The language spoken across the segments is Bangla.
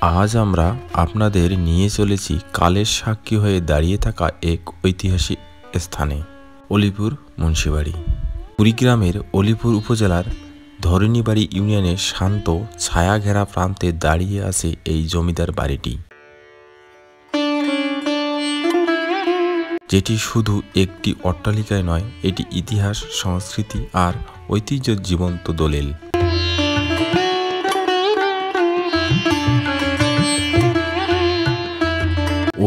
আজ আমরা আপনাদের নিয়ে চলেছি কালের সাক্ষী হয়ে দাঁড়িয়ে থাকা এক ঐতিহাসিক স্থানে, অলিপুর মুন্সিবাড়ি। কুড়িগ্রামের অলিপুর উপজেলার ধরণীবাড়ি ইউনিয়নের শান্ত ছায়াঘেরা প্রান্তে দাঁড়িয়ে আছে এই জমিদার বাড়িটি, যেটি শুধু একটি অট্টালিকায় নয়, এটি ইতিহাস, সংস্কৃতি আর ঐতিহ্যের জীবন্ত দলিল।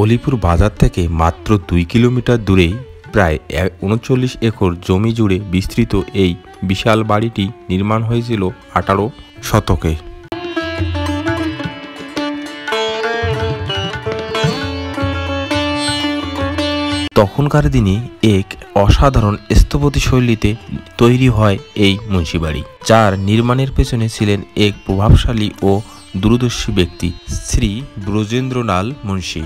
অলিপুর বাজার থেকে মাত্র 2 কিলোমিটার দূরেই প্রায় 39 একর জমি জুড়ে বিস্তৃত এই বিশাল বাড়িটি নির্মাণ হয়েছিল 18 শতকে। তখনকার দিনে এক অসাধারণ স্থপতি শৈলীতে তৈরি হয় এই মুন্সিবাড়ি, যার নির্মাণের পেছনে ছিলেন এক প্রভাবশালী ও দূরদর্শী ব্যক্তি, শ্রী ব্রজেন্দ্রলাল মুন্সি।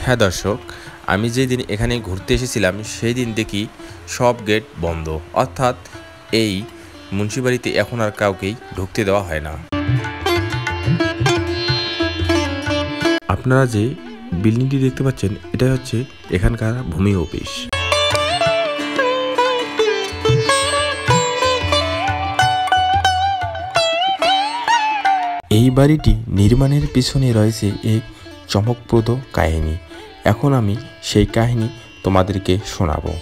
হ্যাঁ দর্শক, আমি যেদিন এখানে ঘুরতে এসেছিলাম সেই দিন দেখি সব গেট বন্ধ, অর্থাৎ এই মুন্সিবাড়িতে এখন আর কাউকেই ঢুকতে দেওয়া হয় না। আপনারা যে বিল্ডিংটি দেখতে পাচ্ছেন, এটা হচ্ছে এখানকার ভূমি অফিস। এই বাড়িটি নির্মাণের পিছনে রয়েছে এক চমকপ্রদ কাহিনী। এখন আমি সেই কাহিনী তোমাদেরকে শোনাবো।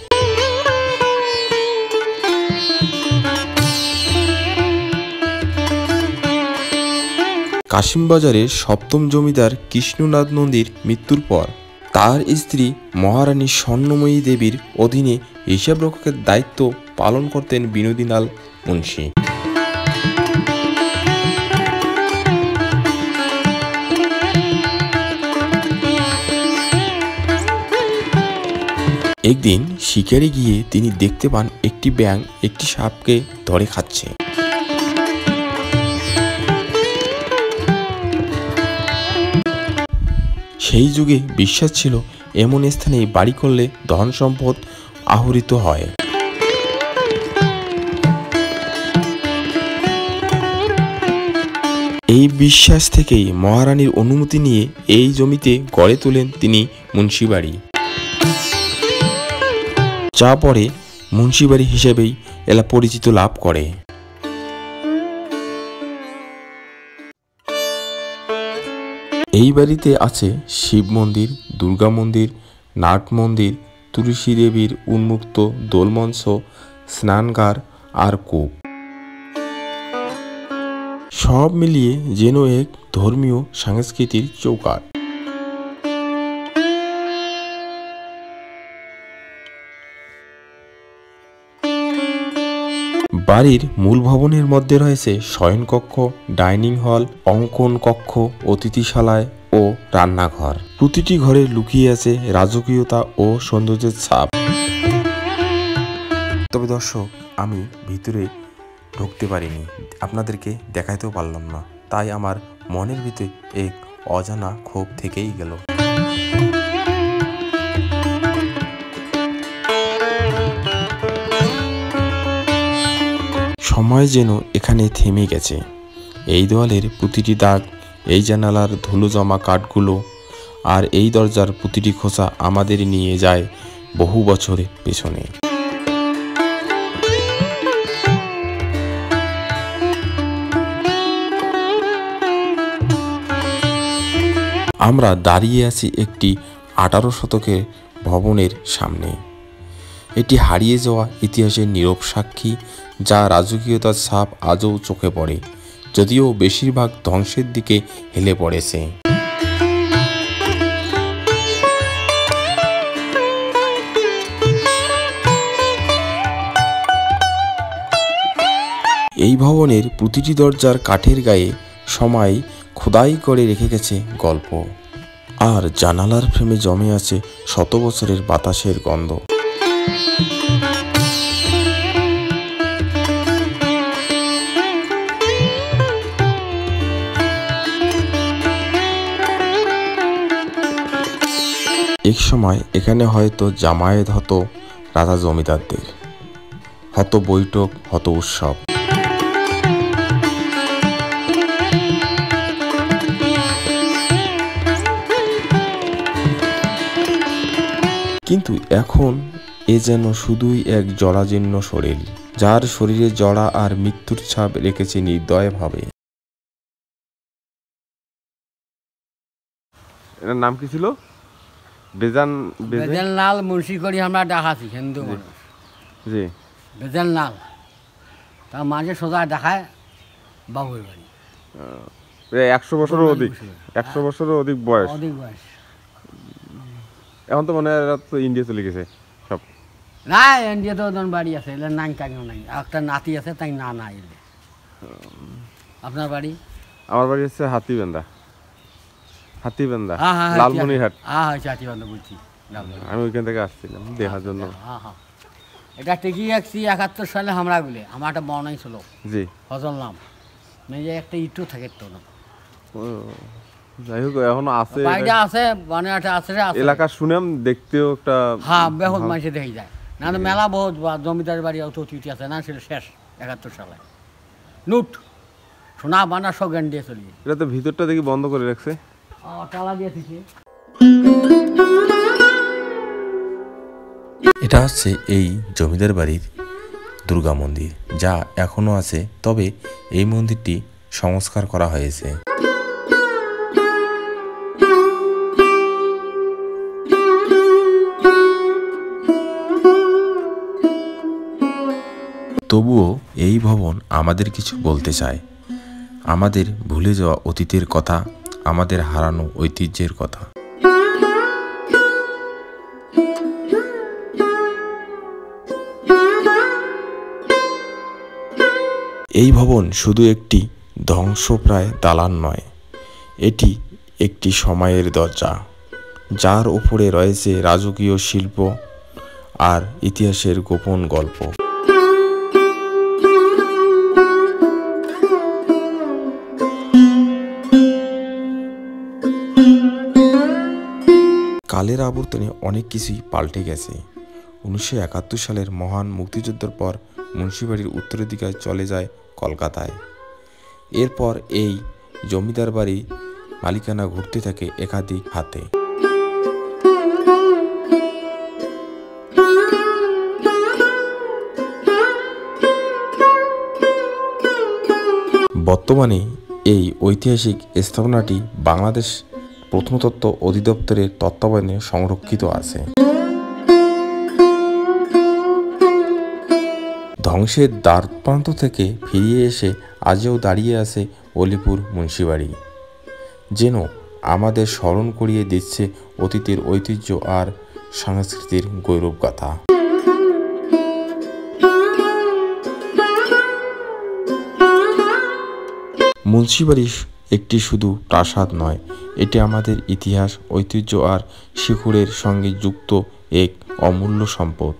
কাশিমবাজারের সপ্তম জমিদার কৃষ্ণনাথ নন্দীর মৃত্যুর পর তার স্ত্রী মহারানী স্বর্ণময়ী দেবীর অধীনে হিসাবরক্ষকের দায়িত্ব পালন করতেন বিনোদীলাল মুন্সি। একদিন শিকারে গিয়ে তিনি দেখতে পান একটি ব্যাঙ একটি সাপকে ধরে খাচ্ছে। সেই যুগে বিশ্বাস ছিল এমন স্থানে বাড়ি করলে ধন সম্পদ আহরিত হয়। এই বিশ্বাস থেকেই মহারানীর অনুমতি নিয়ে এই জমিতে গড়ে তোলেন তিনি মুন্সিবাড়ি, যা পরে মুন্সিবাড়ি হিসেবেই এলা পরিচিত লাভ করে। এই বাড়িতে আছে শিব মন্দির, দুর্গা মন্দির, নাট মন্দির, তুলসী দেবীর উন্মুক্ত দোলমঞ্চ, স্নানঘর আর কূপ, সব মিলিয়ে যেন এক ধর্মীয় সাংস্কৃতিক চৌকাঠ। বাড়ির মূল ভবনের মধ্যে রয়েছে শয়নকক্ষ, ডাইনিং হল, অঙ্কন কক্ষ, অতিথিশালায় ও রান্নাঘর। প্রতিটি ঘরে লুকিয়ে আছে রাজকীয়তা ও সৌন্দর্যের ছাপ। তবে দর্শক, আমি ভিতরে ঢুকতে পারিনি, আপনাদেরকে দেখাইতেও পারলাম না, তাই আমার মনের ভিতরে এক অজানা ক্ষোভ থেকেই গেল। সময় যেন এখানে থেমে গেছে। এই দেওয়ালের প্রতিটি দাগ, এই জানালার ধুলো জমা কাঠগুলো আর এই দরজার প্রতিটি খোঁচা আমাদের নিয়ে যায় বহু বছরের পেছনে। আমরা দাঁড়িয়ে আছি একটি 18 শতকের ভবনের সামনে। এটি হারিয়ে যাওয়া ইতিহাসের নীরব সাক্ষী, যা রাজকীয়তার ছাপ আজও চোখে পড়ে, যদিও বেশিরভাগ ধ্বংসের দিকে হেলে পড়েছে। এই ভবনের প্রতিটি দরজার কাঠের গায়ে সময় খোদাই করে রেখে গেছে গল্প, আর জানালার ফ্রেমে জমে আছে শত বছরের বাতাসের গন্ধ। এক সময় এখানে হয়তো জামায়াত হতো রাজা জমিদারদের। হত বৈঠক, হত উৎসব। কিন্তু এখন এ যেন শুধুই এক জরাজীর্ণ শরীর, যার শরীরে জরা আর মৃত্যুর ছাপ রেখেছে নির্দয়ভাবে। এর নাম কি ছিল? বেজেলনাল মুন্সি করি আমরা দেখাছি হিন্দু মানুষ। জি, বেজেলনাল তা মাঝে সোজা দেখায় বাবুর বাড়ি। 100 বছরের অধিক, 100 বছরের অধিক বয়স। অধিক বয়স। এখন তো মনে হয় এরা তো ইন্ডিয়া চলে গেছে সব। না, ইন্ডিয়া তো ওদের বাড়ি আছে, এলে নাম কাকেও নাই। একটা নাতি আছে, তাই না না এলে। আপনার বাড়ি? আমার বাড়ি হচ্ছে হাতিবান্ধা, হাতিবান্ধা, হ্যাঁ হ্যাঁ, লালমনিরহাট। হ্যাঁ হ্যাঁ, হাতিবান্ধা বলছি। আমি ওইখান থেকে আসছিলাম দেখার জন্য। হ্যাঁ হ্যাঁ, এটা টিকি আসছি 71 সালে আমরা গুলে। আমার একটা বনাই ছিল, জি, ফজল নাম। যে একটা ইটও থাকে তো না। যাই হোক এখনো আছে, বাড়িটা আছে, মানে একটা আছে এলাকা শুনেম, দেখতেও একটা হ্যাঁ বহুত মানুষে দেখে যায়। না তো মেলা বহুত জমিদারের বাড়ি অত চিঠি আছে না, ছিল শেষ 71 সালে। নুট সোনা বানা সব জ্ঞান দিয়ে চলি। এটা তো ভিতরটা দেখি বন্ধ করে রাখছে, তালা দিয়ে থেকে। এটা হচ্ছে এই জমিদার বাড়ির দুর্গা মন্দির, যা এখনো আছে, তবে এই মন্দিরটি সংস্কার করা হয়েছে। তবুও এই ভবন আমাদের কিছু বলতে চায়, আমাদের ভুলে যাওয়া অতীতের কথা, আমাদের হারানো ঐতিহ্যের কথা। এই ভবন শুধু একটি ধ্বংসপ্রায় দালান নয়, এটি একটি সময়ের দরজা, যার উপরে রয়েছে রাজকীয় শিল্প আর ইতিহাসের গোপন গল্প। কালের আবর্তনে অনেক কিছুই পাল্টে গেছে। 1971 সালের মহান মুক্তিযুদ্ধের পর মুন্সিবাড়ির উত্তরাধিকার চলে যায় কলকাতায়। এরপর এই জমিদার বাড়ি মালিকানা ঘুরতে থাকে একাধিক হাতে। বর্তমানে এই ঐতিহাসিক স্থাপনাটি বাংলাদেশ প্রত্নতত্ত্ব অধিদপ্তরের তত্ত্বাবধানে সংরক্ষিত আছে। ধ্বংসের দ্বারপ্রান্ত থেকে ফিরিয়ে এসে আজও দাঁড়িয়ে আছে অলিপুর মুন্সিবাড়ি, যেন আমাদের স্মরণ করিয়ে দিচ্ছে অতীতের ঐতিহ্য আর সংস্কৃতির গৌরবগাথা। মুন্সিবাড়ি একটি শুধু প্রাসাদ নয়, এটি আমাদের ইতিহাস, ঐতিহ্য আর শিকড়ের সঙ্গে যুক্ত এক অমূল্য সম্পদ।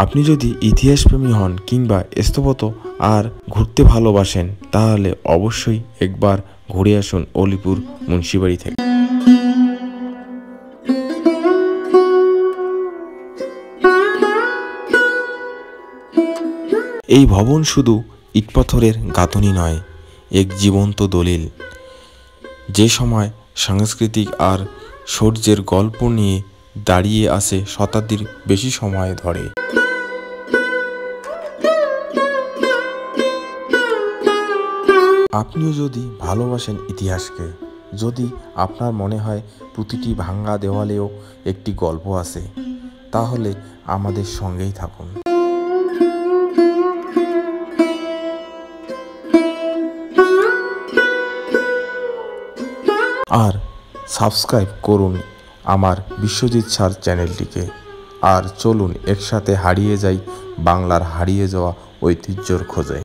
আপনি যদি ইতিহাসপ্রেমী হন কিংবা স্থপত্য আর ঘুরতে ভালোবাসেন, তাহলে অবশ্যই একবার ঘুরে আসুন অলিপুর মুন্সিবাড়ি থেকে। এই ভবন শুধু ইটপাথরের গাঁথনি নয়, এক জীবন্ত দলিল, যে সময় সাংস্কৃতিক আর শৌর্যের গল্প নিয়ে দাঁড়িয়ে আছে শতাব্দীর বেশি সময় ধরে। আপনিও যদি ভালোবাসেন ইতিহাসকে, যদি আপনার মনে হয় প্রতিটি ভাঙা দেওয়ালেও একটি গল্প আছে, তাহলে আমাদের সঙ্গেই থাকুন। আর সাবস্ক্রাইব করুন আমার বিশ্বজিৎ স্যার চ্যানেলটিকে। আর চলুন একসাথে হারিয়ে যাই বাংলার হারিয়ে যাওয়া ঐতিহ্যর খোঁজে।